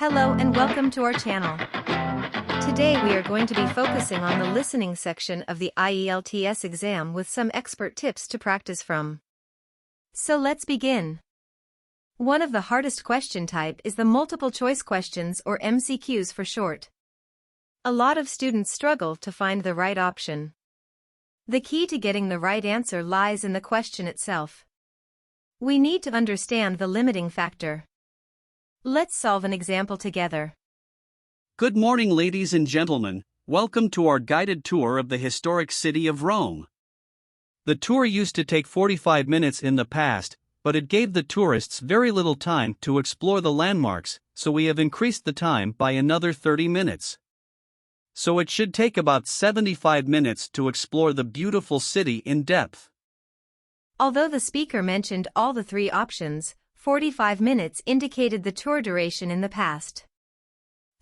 Hello and welcome to our channel. Today we are going to be focusing on the listening section of the IELTS exam with some expert tips to practice from. So let's begin. One of the hardest question type is the multiple choice questions, or MCQs for short. A lot of students struggle to find the right option. The key to getting the right answer lies in the question itself. We need to understand the limiting factor. Let's solve an example together. Good morning, ladies and gentlemen. Welcome to our guided tour of the historic city of Rome. The tour used to take 45 minutes in the past, but it gave the tourists very little time to explore the landmarks, so we have increased the time by another 30 minutes. So it should take about 75 minutes to explore the beautiful city in depth. Although the speaker mentioned all the three options, 45 minutes indicated the tour duration in the past.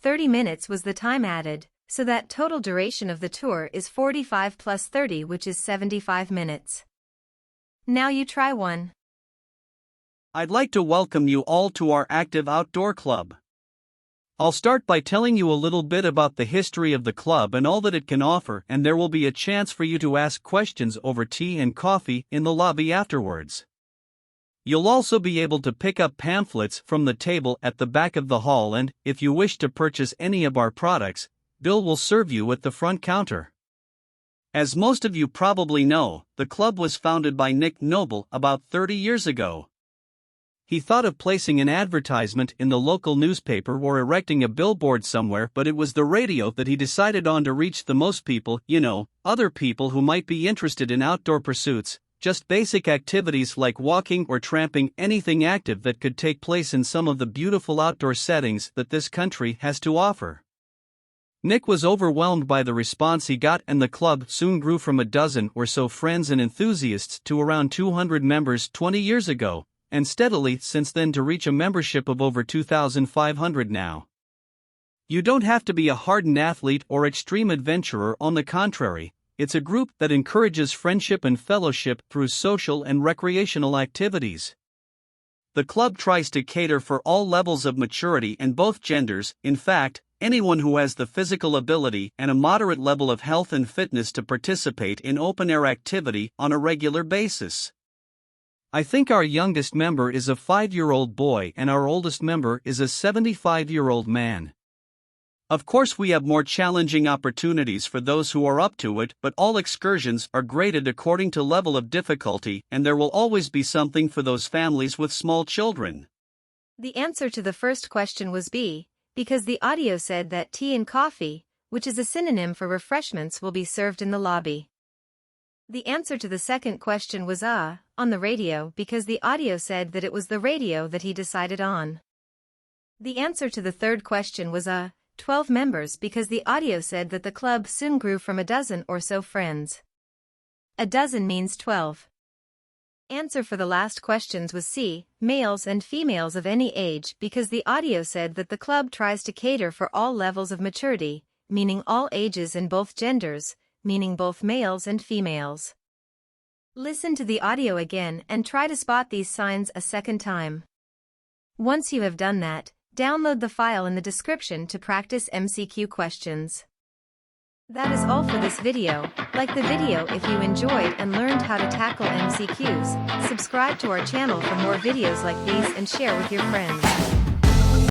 30 minutes was the time added, so that total duration of the tour is 45 plus 30, which is 75 minutes. Now you try one. I'd like to welcome you all to our active outdoor club. I'll start by telling you a little bit about the history of the club and all that it can offer, and there will be a chance for you to ask questions over tea and coffee in the lobby afterwards. You'll also be able to pick up pamphlets from the table at the back of the hall, and, if you wish to purchase any of our products, Bill will serve you at the front counter. As most of you probably know, the club was founded by Nick Noble about 30 years ago. He thought of placing an advertisement in the local newspaper or erecting a billboard somewhere, but it was the radio that he decided on to reach the most people, other people who might be interested in outdoor pursuits, just basic activities like walking or tramping, anything active that could take place in some of the beautiful outdoor settings that this country has to offer. Nick was overwhelmed by the response he got, and the club soon grew from a dozen or so friends and enthusiasts to around 200 members 20 years ago, and steadily since then to reach a membership of over 2,500 now. You don't have to be a hardened athlete or extreme adventurer. On the contrary, it's a group that encourages friendship and fellowship through social and recreational activities. The club tries to cater for all levels of maturity and both genders. In fact, anyone who has the physical ability and a moderate level of health and fitness to participate in open-air activity on a regular basis. I think our youngest member is a 5-year-old boy and our oldest member is a 75-year-old man. Of course, we have more challenging opportunities for those who are up to it, but all excursions are graded according to level of difficulty, and there will always be something for those families with small children. The answer to the first question was B, because the audio said that tea and coffee, which is a synonym for refreshments, will be served in the lobby. The answer to the second question was A, on the radio, because the audio said that it was the radio that he decided on. The answer to the third question was A, 12 members, because the audio said that the club soon grew from a dozen or so friends. A dozen means 12. Answer for the last questions was C, males and females of any age, because the audio said that the club tries to cater for all levels of maturity, meaning all ages and both genders, meaning both males and females. Listen to the audio again and try to spot these signs a second time. Once you have done that, download the file in the description to practice MCQ questions. That is all for this video. Like the video if you enjoyed and learned how to tackle MCQs, subscribe to our channel for more videos like these and share with your friends.